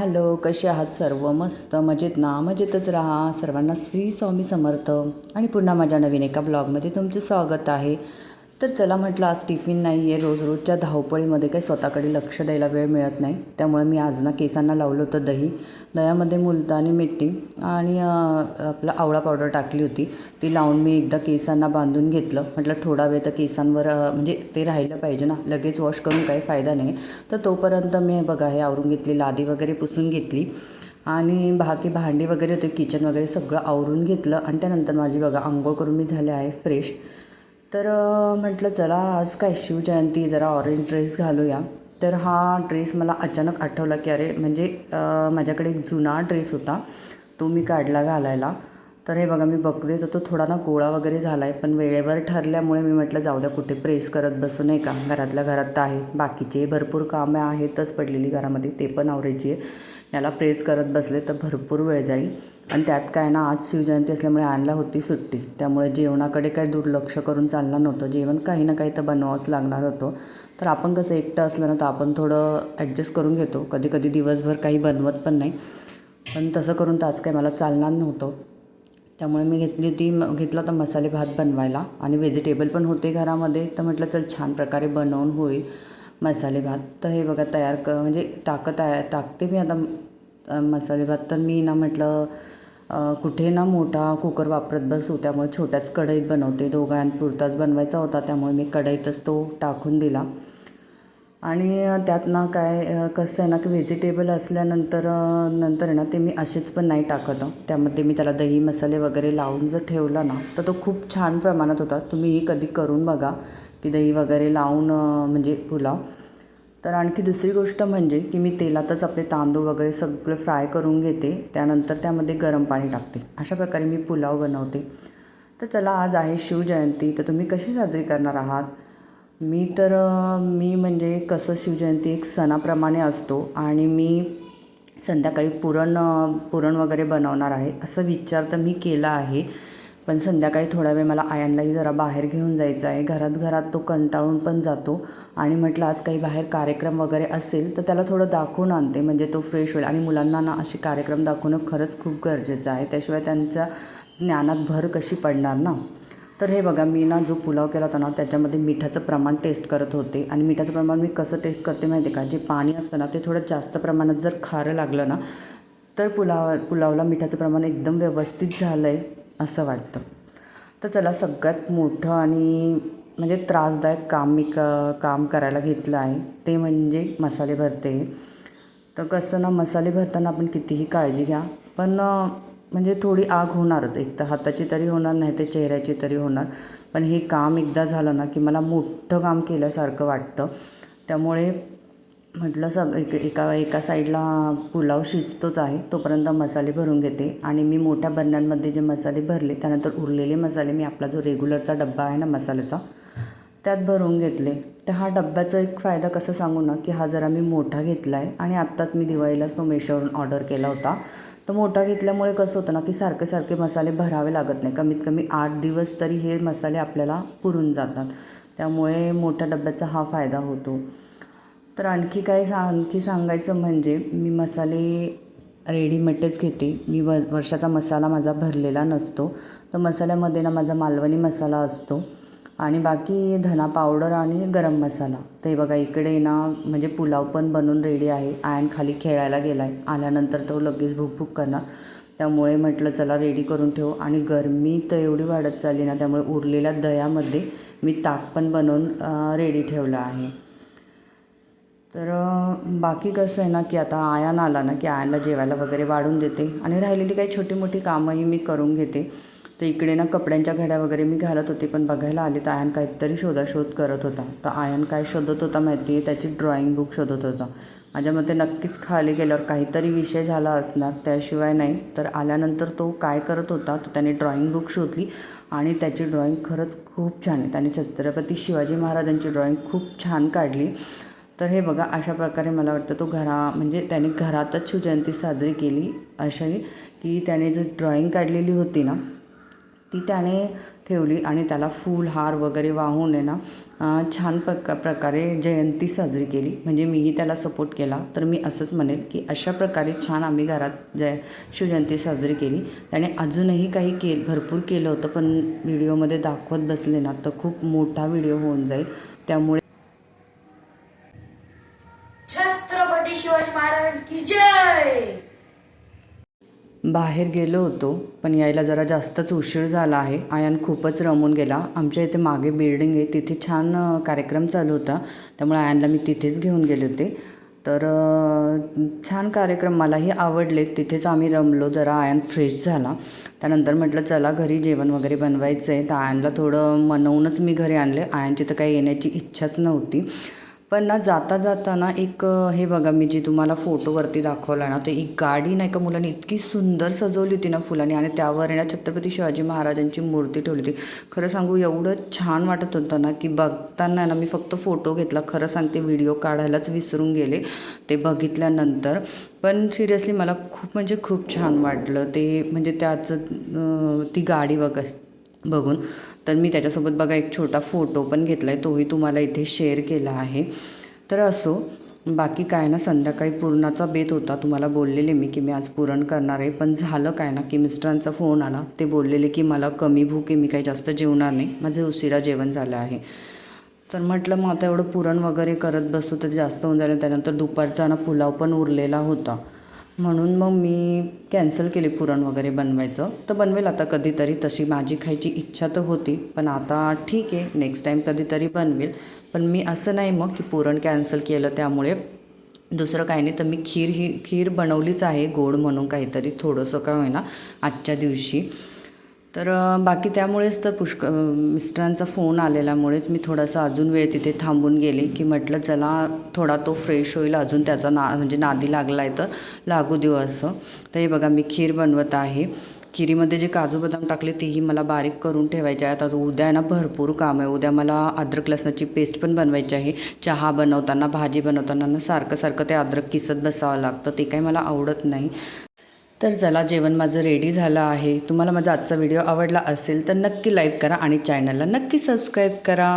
Hello, कसे आहात सर्व? मस्त मजेत ना? मजेतच राहा. सर्वांना श्री स्वामी समर्थ. आणि पुन्हा माझ्या नवीन एका ब्लॉगमध्ये तुमचं स्वागत आहे. तर चला म्हटलं, आज टिफिन नाही आहे. रोजच्या धावपळीमध्ये काही स्वतःकडे लक्ष द्यायला वेळ मिळत नाही. त्यामुळे मी आज ना केसांना लावलं होतं दही. दह्यामध्ये मुलतानी मिठी आणि आपला आवळा पावडर टाकली होती. ती लावून मी एकदा केसांना बांधून घेतलं. म्हटलं थोडा वेळ तर केसांवर म्हणजे ते राहिलं पाहिजे ना, लगेच वॉश करून काही फायदा नाही. तर तोपर्यंत मी बघा हे आवरून घेतली, लादी वगैरे पुसून घेतली आणि बाकी भांडी वगैरे होते, किचन वगैरे सगळं आवरून घेतलं. आणि त्यानंतर माझी बघा अंघोळ करून मी झाले आहे फ्रेश. तर म्हटलं चला आज काय शिवजयंती, जरा ऑरेंज ड्रेस घालूया. तर हा ड्रेस मला अचानक आठवला की अरे म्हणजे माझ्याकडे एक जुना ड्रेस होता, तो मी काढला घालायला. तर हे बघा मी बघते तर तो थोडा ना गोळा वगैरे झाला आहे, पण वेळेवर ठरल्यामुळे मी म्हटलं जाऊ द्या, कुठे प्रेस करत बसू नाही का, घरातल्या घरात तर आहे. बाकीचे भरपूर कामं आहेतच पडलेली घरामध्ये, ते पण आवरायची आहे. याला प्रेस करत बसले तर भरपूर वेळ जाईल. आणि त्यात काय ना, आज शिवजयंती असल्यामुळे आणला होती सुट्टी, त्यामुळे जेवणाकडे काही दुर्लक्ष करून चाललं नव्हतं. जेवण काही ना काही तर बनवावंच लागणार होतं. तर आपण कसं एकटं असलं ना, तर आपण थोडं ॲडजस्ट करून घेतो. कधी कधी दिवसभर काही बनवत पण नाही, पण तसं करून तर आज काही मला चालणार नव्हतं. त्यामुळे मी घेतला होता मसाले भात बनवायला. आणि व्हेजिटेबल पण होते घरामध्ये, तर म्हटलं चल छान प्रकारे बनवून होईल मसाले भात. तर हे बघा म्हणजे टाकते मी आता मसाले भात. तर मी ना म्हटलं कुठे ना मोठा कुकर वापरत बसू, त्यामुळे छोट्याच कढईत बनवते. दोघांपुरताच बनवायचा होता, त्यामुळे मी कढईतच तो टाकून दिला. आणि त्यात ना काय कसं आहे ना, की व्हेजिटेबल असल्यानंतर नंतर आहे ना, ते मी असेच पण नाही टाकत. त्यामध्ये मी त्याला दही मसाले वगैरे लावून जर ठेवला ना, तर तो खूप छान प्रमाणात होता. तुम्हीही कधी करून बघा की दही वगैरे लावून म्हणजे पुलाव. तर आणखी दुसरी गोष्ट म्हणजे की मी तेलातच आपले तांदूळ वगैरे सगळं फ्राय करून घेते. त्यानंतर त्यामध्ये गरम पाणी टाकते. अशा प्रकारे मी पुलाव बनवते. तर चला, आज आहे शिवजयंती. तर तुम्ही कशी साजरी करणार आहात? मी म्हणजे कसं, शिवजयंती एक सणाप्रमाणे असतो आणि मी संध्याकाळी पुरण वगैरे बनवणार आहे असं विचार तर मी केला आहे. पण संध्याकाळी थोडा वेळ मला आयांनाही जरा बाहेर घेऊन जायचं आहे. घरात तो कंटाळून पण जातो. आणि म्हटलं आज काही बाहेर कार्यक्रम वगैरे असेल तर त्याला थोडं दाखवून आणते, म्हणजे तो फ्रेश होईल. आणि मुलांना ना असे कार्यक्रम दाखवणं खरंच खूप गरजेचं आहे, त्याशिवाय त्यांच्या ज्ञानात भर कशी पडणार ना. तर हे बघा, मी ना जो पुलाव केला होता ना, त्याच्यामध्ये मिठाचं प्रमाण टेस्ट करत होते. आणि मिठाचं प्रमाण मी कसं टेस्ट करते माहिती आहे का, जे पाणी असतं ना, ते थोडं जास्त प्रमाणात जर खारं लागलं ना, तर पुलावला मिठाचं प्रमाण एकदम व्यवस्थित झालं आहे असं वाटतं. तर चला, सगळ्यात मोठं आणि म्हणजे त्रासदायक काम करायला घेतलं आहे, ते म्हणजे मसाले भरते. तर कसं ना, मसाले भरताना आपण कितीही काळजी घ्या, पण म्हणजे थोडी आग होणारच. एक तर हाताची तरी होणार, नाही तर चेहऱ्याची तरी होणार. पण हे काम एकदा झालं ना, की मला मोठं काम केल्यासारखं वाटतं. त्यामुळे म्हटलं एका साईडला पुलाव शिजतोच आहे, तोपर्यंत मसाले भरून घेते. आणि मी मोठ्या बरण्यांमध्ये जे मसाले भरले, त्यानंतर उरलेले मसाले मी आपला जो रेग्युलरचा डब्बा आहे ना मसाल्याचा, त्यात भरून घेतले. तर हा डब्याचा एक फायदा कसा सांगू ना, की हा जरा मी मोठा घेतला आहे. आणि आत्ताच मी दिवाळीलाच तो मेशोवरून ऑर्डर केला होता. तर मोठा घेतल्यामुळे कसं होतं ना, की सारखे सारखे मसाले भरावे लागत नाही. कमीत कमी 8 दिवस तरी हे मसाले आपल्याला पुरून जातात. त्यामुळे मोठ्या डब्याचा हा फायदा होतो. तर आणखी सांगायचं म्हणजे मी मसाले रेडीमेडच घेते. मी वर्षाचा मसाला माझा भरलेला नसतो. तर मसाल्यामध्ये ना माझा मालवणी मसाला असतो आणि बाकी धना पावडर आणि गरम मसाला. ते बघा इकडे ना म्हणजे पुलाव पण बनून रेडी आहे. आयन खाली खेळायला गेला आहे, आल्यानंतर तो लगेच भूक करणार. त्यामुळे म्हटलं चला रेडी करून ठेवू. आणि गरमी तर एवढी वाढत चालली ना, त्यामुळे उरलेल्या दह्यामध्ये मी ताक पण बनवून रेडी ठेवलं आहे. तर बाकी कसं आहे ना, की आता आयान आला ना, की आयांना जेवायला वगैरे वाढून देते आणि राहिलेली काही छोटी मोठी कामंही मी करून घेते. तर इकडे ना कपड्यांच्या घड्या वगैरे मी घालत होते, पण बघायला आले तर आयन काहीतरी शोधाशोध करत होता. तर आयन काय शोधत होता माहिती आहे, त्याची ड्रॉइंग बुक शोधत होता. माझ्या मते नक्कीच खाली गेल्यावर काहीतरी विषय झाला असणार, त्याशिवाय नाही. तर आल्यानंतर तो काय करत होता, तर त्याने ड्रॉइंग बुक शोधली आणि त्याची ड्रॉइंग खरंच खूप छान आहे. त्याने छत्रपती शिवाजी महाराजांची ड्रॉइंग खूप छान काढली. तर हे बघा, अशा प्रकारे मला वाटतं तो म्हणजे त्याने घरातच शिवजयंती साजरी केली. अशी की त्याने जी ड्रॉइंग काढलेली होती ना, ती त्याने ठेवली आणि त्याला फूल हार वगैरे वाहून आहे ना छान प्रकारे जयंती साजरी केली. म्हणजे मीही त्याला सपोर्ट केला. तर मी असंच म्हणेल की अशा प्रकारे छान आम्ही घरात शिवजयंती साजरी केली. त्याने अजूनही काही भरपूर केलं होतं, पण व्हिडिओमध्ये दाखवत बसले ना तर खूप मोठा व्हिडिओ होऊन जाईल. त्यामुळे छत्रपती शिवाजी महाराज की जय. बाहेर गेलो होतो, पण यायला जरा जास्तच उशीर झाला आहे. आयान खूपच रमून गेला. आमच्या इथे मागे बिल्डिंग आहे, तिथे छान कार्यक्रम चालू होता. त्यामुळे आयानला मी तिथेच घेऊन गेले होते. तर छान कार्यक्रम मलाही आवडले. तिथेच आम्ही रमलो, जरा आयान फ्रेश झाला. त्यानंतर म्हटलं चला घरी जेवण वगैरे बनवायचं आहे. तर आयानला थोडं मनवूनच मी घरी आणले. आयानची तर काही येण्याची इच्छाच नव्हती. पण ना जाता जाताना एक हे बघा, मी जी तुम्हाला फोटोवरती दाखवला ना, ते एक गाडी नाही का मुलांनी इतकी सुंदर सजवली होती ना फुलांनी, आणि त्यावर ना छत्रपती शिवाजी महाराजांची मूर्ती ठेवली होती. खरं सांगू एवढं छान वाटत होतं ना की बघताना ना मी फक्त फोटो घेतला. खरं सांगते व्हिडिओ काढायलाच विसरून गेले ते बघितल्यानंतर. पण सिरियसली मला खूप म्हणजे खूप छान वाटलं ते, म्हणजे त्याचं ती गाडी वगैरे बघून. तर मी त्याच्यासोबत बघा एक छोटा फोटो पण घेतला आहे, तोही तुम्हाला इथे शेअर केला आहे. तर असो, बाकी काय ना, संध्याकाळी पुरणाचा बेत होता. तुम्हाला बोललेले मी की मी आज पुरण करणार आहे. पण झालं काय ना की मिस्टरांचा फोन आला. ते बोललेले की मला कमी भूक आहे, मी काही जास्त जेवणार नाही, माझं उशिरा जेवण झालं आहे. तर म्हटलं मग आता एवढं पुरण वगैरे करत बसू तर जास्त होऊन जाईल. त्यानंतर दुपारचा ना पुलाव पण उरलेला होता, म्हणून मग मी कॅन्सल केली पुरण वगैरे बनवायचं. तर बनवेल आता कधीतरी, तशी माझी खायची इच्छा तर होती, पण आता ठीक आहे, नेक्स्ट टाईम कधीतरी बनवेल. पण मी असं नाही मग की पुरण कॅन्सल केलं त्यामुळे दुसरं काही नाही. तर मी खीर बनवलीच आहे, गोड म्हणून काहीतरी थोडंसं काय होईना आजच्या दिवशी. तर बाकी त्यामुळेच तर मिस्टरांचा फोन आलेल्यामुळेच मी थोडासा अजून वेळ तिथे थांबून गेले की म्हटलं चला थोडा तो फ्रेश होईल, अजून त्याचा म्हणजे नादी लागला आहे तर लागू देऊ असं. तर हे बघा मी खीर बनवत आहे. खिरीमध्ये जे काजू बदाम टाकले तेही मला बारीक करून ठेवायचे आहेत. आता उद्या ना भरपूर काम आहे. उद्या मला अद्रक लसणाची पेस्ट पण बनवायची आहे. चहा बनवताना, भाजी बनवताना ना सारखं ते अद्रक किसत बसावं लागतं, ते काही मला आवडत नाही. तर चला जेवण माझं रेडी झालं आहे. तुम्हाला माझा आजचा व्हिडिओ आवडला असेल तर नक्की लाईक करा आणि चॅनलला नक्की सबस्क्राईब करा.